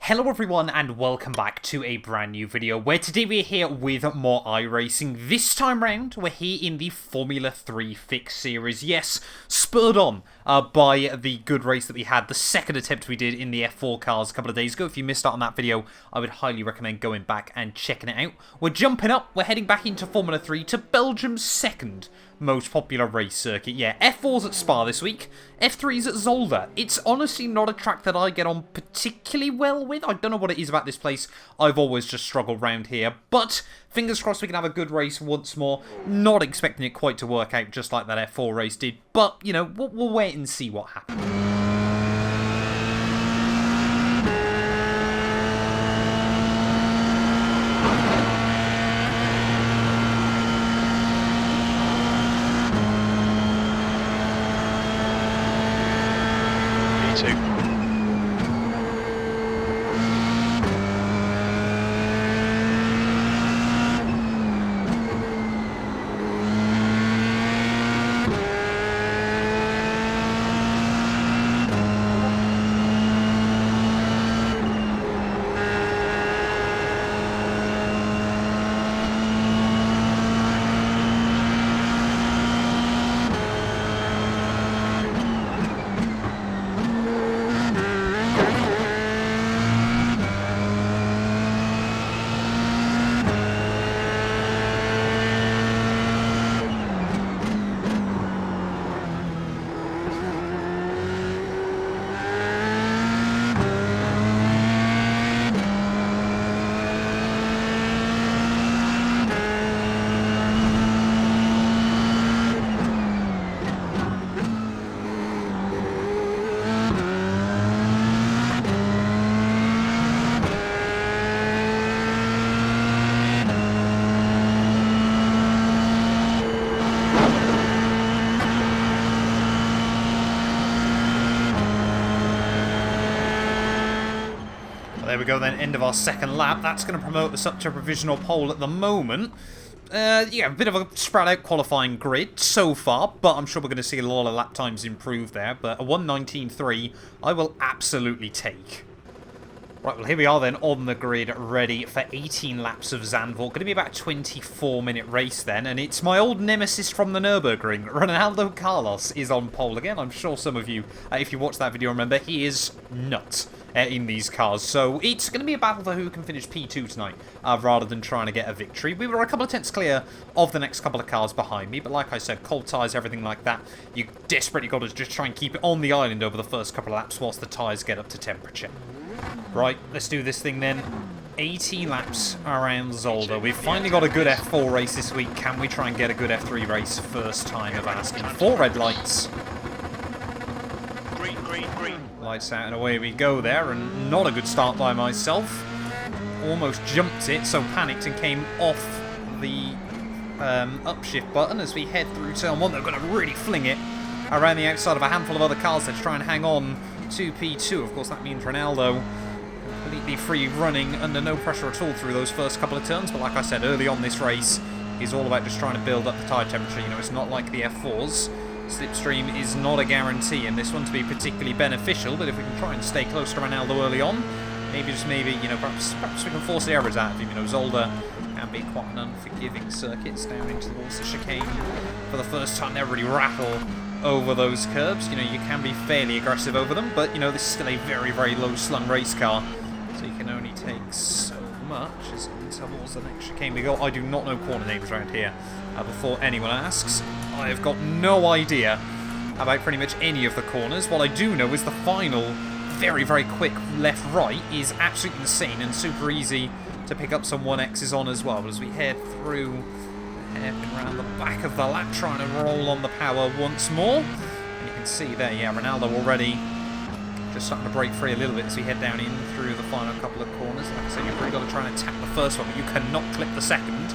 Hello everyone and welcome back to a brand new video where today we're here with more iRacing. This time round we're here in the Formula 3 Fix series. Yes, spurred on by the good race that we had, the second attempt we did in the F4 cars a couple of days ago. If you missed out on that video, I would highly recommend going back and checking it out. We're jumping up, we're heading back into Formula 3 to Belgium's second most popular race circuit. Yeah, F4's at Spa this week, F3's at Zolder. It's honestly not a track that I get on particularly well with. I don't know what it is about this place. I've always just struggled round here, but fingers crossed we can have a good race once more. Not expecting it quite to work out just like that F4 race did, but, you know, we'll wait and see what happens. There we go then, end of our second lap. That's going to promote us up to a provisional pole at the moment. Yeah, a bit of a spread out qualifying grid so far, but I'm sure we're going to see a lot of lap times improve there. But a 1:19.3 I will absolutely take. Right, well here we are then on the grid, ready for 18 laps of Zandvoort. Going to be about a 24-minute race then, and it's my old nemesis from the Nürburgring. Ronaldo Carlos is on pole again. I'm sure some of you, if you watched that video, remember he is nuts in these cars. So it's going to be a battle for who can finish P2 tonight, rather than trying to get a victory. We were a couple of tenths clear of the next couple of cars behind me, but like I said, cold tyres, everything like that, you desperately got to just try and keep it on the island over the first couple of laps whilst the tyres get up to temperature. Right, let's do this thing then. 80 laps around Zolder. We've finally got a good F4 race this week. Can we try and get a good F3 race? First time of asking. 4 red lights. Green. Lights out and away we go there, and not a good start by myself. Almost jumped it, so panicked and came off the upshift button as we head through turn 1. They're going to really fling it around the outside of a handful of other cars to try and hang on to P2. Of course, that means Ronaldo completely free running under no pressure at all through those first couple of turns. But like I said, early on this race is all about just trying to build up the tyre temperature. You know, it's not like the F4s. Slipstream is not a guarantee, and this one to be particularly beneficial. But if we can try and stay close to Ronaldo early on, maybe, you know, perhaps we can force the errors out of him. You know, Zolder can be quite an unforgiving circuit. It's down into towards the chicane for the first time. They really rattle over those curbs. You know, you can be fairly aggressive over them, but, you know, this is still a very, very low-slung race car, so you can only take so much as towards the next chicane we go. I do not know corner names around here, before anyone asks. I have got no idea about pretty much any of the corners. What I do know is the final very, very quick left-right is absolutely insane and super easy to pick up some 1Xs on as well. But as we head through, hairpin around the back of the lap, trying to roll on the power once more. And you can see there, yeah, Ronaldo already just starting to break free a little bit as we head down in through the final couple of corners. Like I said, you've really got to try and attack the first one, but you cannot clip the second.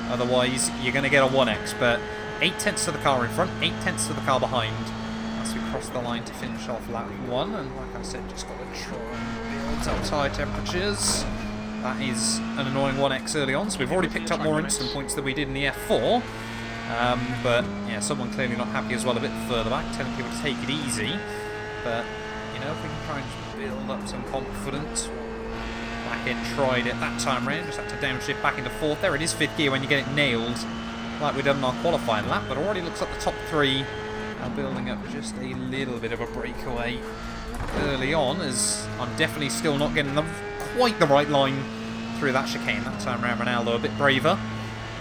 Otherwise, you're going to get a 1X. But 8 tenths to the car in front, 8 tenths to the car behind as we cross the line to finish off lap 1. And like I said, just got to try and build up tyre temperatures. That is an annoying 1X early on, so we've already picked up more instant points than we did in the F4. But yeah, someone clearly not happy as well a bit further back, telling people to take it easy. But, you know, if we can try and just build up some confidence, back end tried it that time round. Just had to downshift back into 4th. There it is, 5th gear when you get it nailed, like we've done in our qualifying lap. But already looks like the top 3 are building up just a little bit of a breakaway early on, as I'm definitely still not getting quite the right line through that chicane. That time round, Ronaldo a bit braver.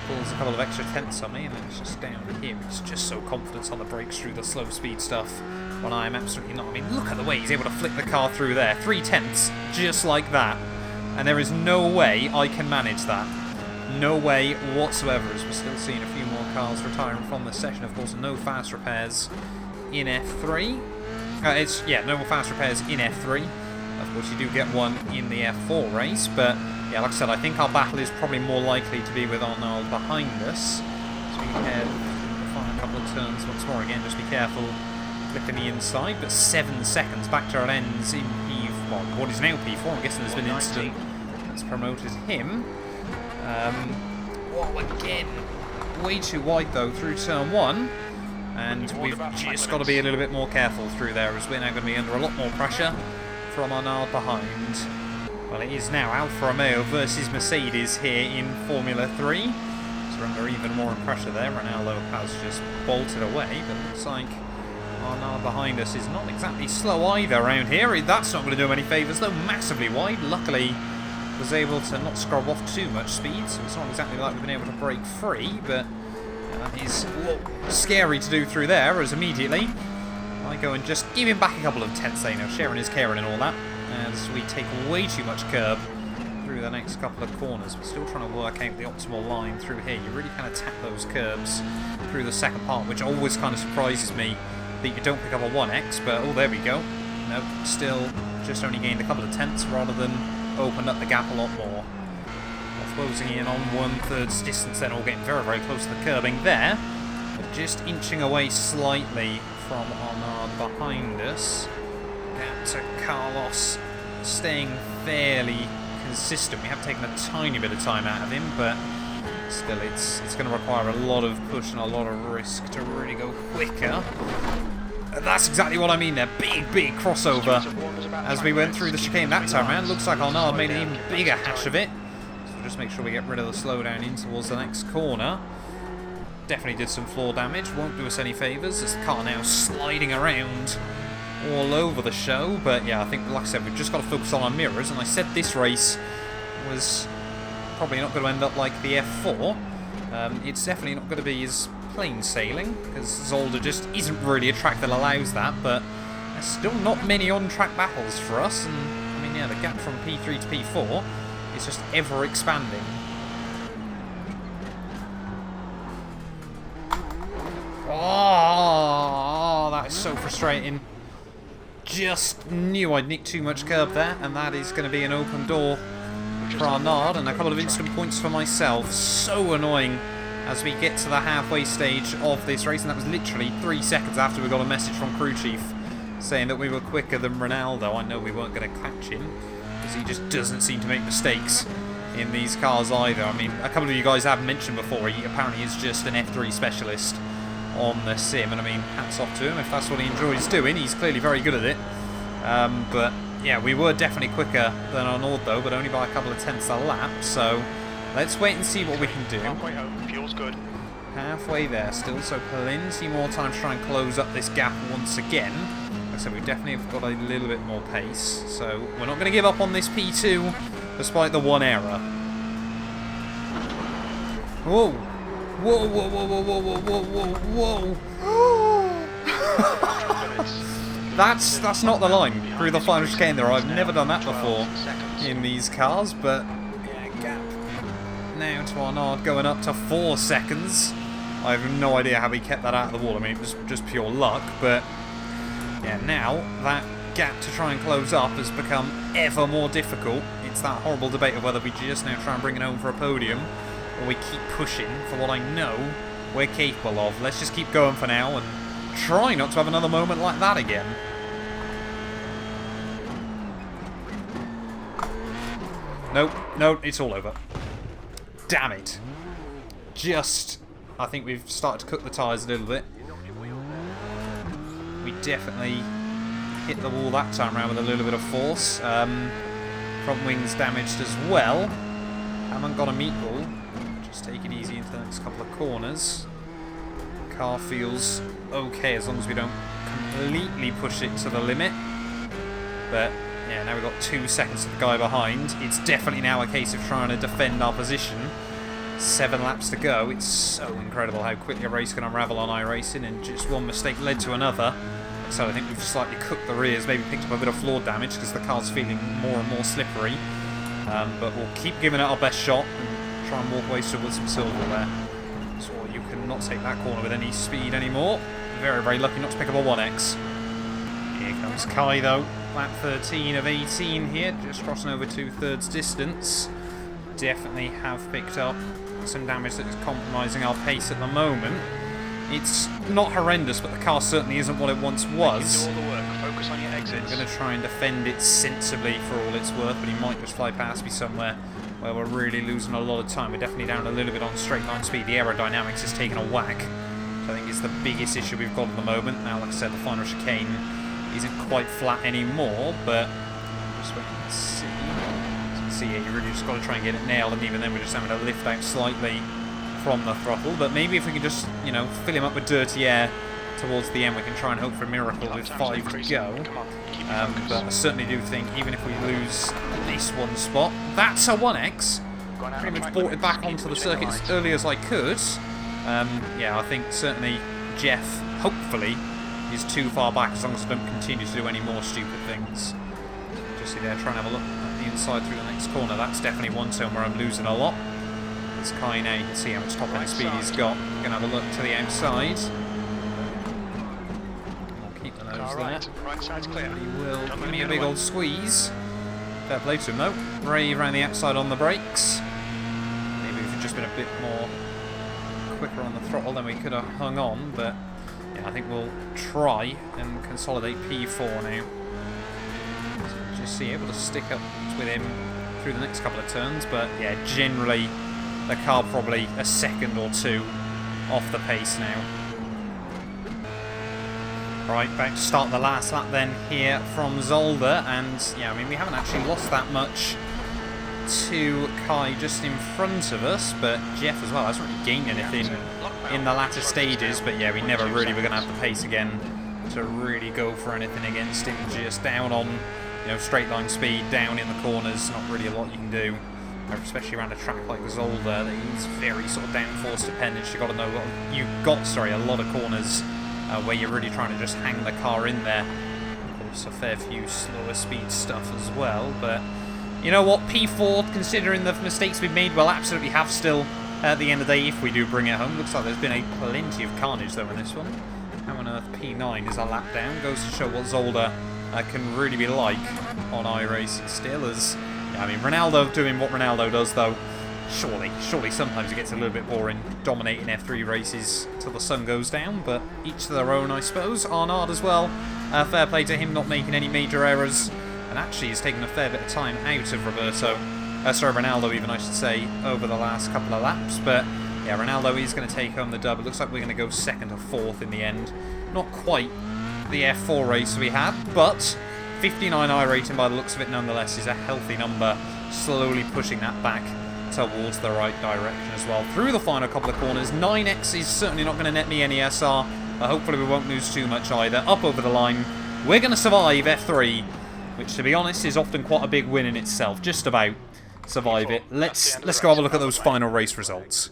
Pulls a couple of extra tenths on me, and then it's just down here. He's just so confident on the brakes through the slow speed stuff, when I am absolutely not. I mean, look at the way he's able to flick the car through there. 3 tenths, just like that. And there is no way I can manage that. No way whatsoever, as we're still seeing a few more cars retiring from this session. Of course, no fast repairs in F3. No fast repairs in F3. Of course, you do get one in the F4 race, but yeah, like I said, I think our battle is probably more likely to be with Arnold behind us. So we head the final couple of turns once more. Again, just be careful flipping the inside, but 7 seconds back to our ends in what is now P4. I'm guessing there's been an incident that's promoted him. Again, way too wide though through turn 1. And we've just got to be a little bit more careful through there, as we're now going to be under a lot more pressure from Arnold behind. Well, it is now Alfa Romeo versus Mercedes here in Formula 3. So we're under even more pressure there. Ronaldo has just bolted away, but it looks like Arnold behind us is not exactly slow either around here. That's not going to do him any favours though, massively wide. Luckily, was able to not scrub off too much speed, so it's not exactly like we've been able to break free, but that is scary to do through there, as immediately I go and just give him back a couple of tenths, sharing his caring and all that, as we take way too much curb through the next couple of corners. We're still trying to work out the optimal line through here. You really kind of tap those curbs through the second part, which always kind of surprises me that you don't pick up a 1x, but oh, there we go. Nope, still just only gained a couple of tenths rather than opened up the gap a lot more. Closing in on 1/3 distance then, all getting very, very close to the curbing there, but just inching away slightly from Arnaud behind us. Down to Carlos, staying fairly consistent. We have taken a tiny bit of time out of him, but still it's going to require a lot of push and a lot of risk to really go quicker. That's exactly what I mean there. Big crossover as we went through the chicane that time around. Looks like Arnaud made an even bigger hash of it. So just make sure we get rid of the slowdown in towards the next corner. Definitely did some floor damage. Won't do us any favours. This car now sliding around all over the show. But yeah, I think, like I said, we've just got to focus on our mirrors. And I said this race was probably not going to end up like the F4. It's definitely not going to be as plain sailing, because Zolder just isn't really a track that allows that, but there's still not many on-track battles for us, and I mean, yeah, the gap from P3 to P4 is just ever expanding. Oh, that is so frustrating. Just knew I'd nicked too much curb there, and that is going to be an open door for Arnaud, and a couple of instant points for myself. So annoying as we get to the halfway stage of this race, and that was literally 3 seconds after we got a message from crew chief saying that we were quicker than Ronaldo. I know we weren't going to catch him, because he just doesn't seem to make mistakes in these cars either. I mean, a couple of you guys have mentioned before, he apparently is just an F3 specialist on the sim, and I mean, hats off to him if that's what he enjoys doing. He's clearly very good at it. But yeah, we were definitely quicker than Arnaud though, but only by a couple of tenths a lap, so let's wait and see what we can do. Halfway home, fuel's good. Halfway there still, so plenty more time to try and close up this gap once again. Like I said, we definitely have got a little bit more pace, so we're not going to give up on this P2 despite the one error. Whoa! Whoa, whoa, whoa, whoa, whoa, whoa, whoa, whoa! That's not the line through the final chicane there. I've never done that before in these cars, but yeah, gap now to Arnaud going up to 4 seconds. I have no idea how he kept that out of the wall. I mean, it was just pure luck, but yeah, now that gap to try and close up has become ever more difficult. It's that horrible debate of whether we just now try and bring it home for a podium, or we keep pushing for what I know we're capable of. Let's just keep going for now and try not to have another moment like that again. Nope, no, it's all over. Damn it. Just, I think we've started to cook the tyres a little bit. We definitely hit the wall that time around with a little bit of force. Front wings damaged as well. Haven't got a meat ball. Just take it easy into the next couple of corners. Car feels okay as long as we don't completely push it to the limit. But yeah, now we've got 2 seconds to the guy behind. It's definitely now a case of trying to defend our position. 7 laps to go. It's so incredible how quickly a race can unravel on iRacing, and just one mistake led to another. So I think we've slightly cooked the rears, maybe picked up a bit of floor damage because the car's feeling more and more slippery. But we'll keep giving it our best shot and try and walk away still with some silver there. So you cannot take that corner with any speed anymore. Very, very lucky not to pick up a 1X. Here comes Kai though. Lap 13 of 18 here, just crossing over 2/3 distance. Definitely have picked up some damage that is compromising our pace at the moment. It's not horrendous, but the car certainly isn't what it once was. Do all the work. Focus on your exits. I'm going to try and defend it sensibly for all it's worth, but he might just fly past me somewhere where we're really losing a lot of time. We're definitely down a little bit on straight line speed. The aerodynamics has taken a whack, which I think is the biggest issue we've got at the moment. Now, like I said, the final chicane isn't quite flat anymore, but just waiting to see. As you can see here, you really just got to try and get it nailed, and even then we're just having to lift out slightly from the throttle. But maybe if we can just, you know, fill him up with dirty air towards the end, we can try and hope for a miracle with 5 to go. But I certainly do think, even if we lose this one spot, that's a 1X. Pretty much brought it back onto the circuit as early as I could. Yeah, I think certainly Jeff, hopefully, is too far back as long as I don't continue to do any more stupid things. Just see there, trying to have a look at the inside through the next corner. That's definitely one zone where I'm losing a lot. It's Kai now, you can see how much top end speed he's got. Going to have a look to the outside. I'll keep the nose there. Right side's clear. He will give me a big old squeeze. Fair play to him though. Brave around the outside on the brakes. Maybe if we'd just been a bit more quicker on the throttle, then we could have hung on, but yeah, I think we'll try and consolidate P4 now. So just see, able to stick up with him through the next couple of turns, but yeah, generally the car probably a second or two off the pace now. Right, back to start the last lap then here from Zolder, and yeah, I mean we haven't actually lost that much to Kai just in front of us, but Jeff as well hasn't really gained anything in the latter stages, but yeah, we never really were going to have the pace again to really go for anything against him. Just down on, you know, straight line speed, down in the corners, not really a lot you can do, especially around a track like Zolder that is very sort of downforce dependent. You've got to know, a lot of corners where you're really trying to just hang the car in there. Of course, a fair few slower speed stuff as well, but you know what, P4, considering the mistakes we've made, we'll absolutely have still at the end of the day if we do bring it home. Looks like there's been plenty of carnage though in this one. How on earth P9 is a lap down? Goes to show what Zolder can really be like on iRacing still. As yeah, I mean, Ronaldo doing what Ronaldo does though. Surely sometimes it gets a little bit boring dominating F3 races till the sun goes down, but each to their own, I suppose. Arnaud as well. Fair play to him, not making any major errors. And actually has taken a fair bit of time out of Ronaldo even, I should say, over the last couple of laps. But yeah, Ronaldo is going to take home the dub. It looks like we're going to go 2nd or 4th in the end. Not quite the F4 race we had, but 59 I rating by the looks of it nonetheless is a healthy number, slowly pushing that back towards the right direction as well. Through the final couple of corners, 9X is certainly not going to net me any SR. Hopefully we won't lose too much either. Up over the line, we're going to survive F3. Which, to be honest, is often quite a big win in itself. Just about survive it. Let's go have a look at those final race results.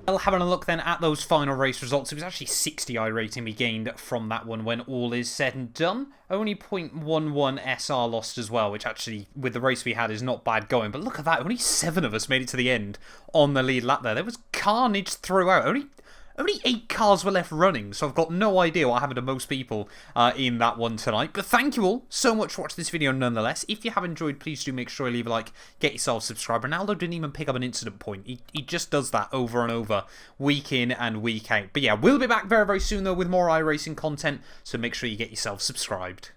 Well, having a look then at those final race results, it was actually 60 I rating we gained from that one when all is said and done. Only 0.11 SR lost as well, which actually, with the race we had, is not bad going. But look at that, only 7 of us made it to the end on the lead lap there. There was carnage throughout. Only 8 cars were left running, so I've got no idea what happened to most people in that one tonight. But thank you all so much for watching this video nonetheless. If you have enjoyed, please do make sure you leave a like, get yourself subscribed. Ronaldo didn't even pick up an incident point. He just does that over and over, week in and week out. But yeah, we'll be back very, very soon though with more iRacing content, so make sure you get yourself subscribed.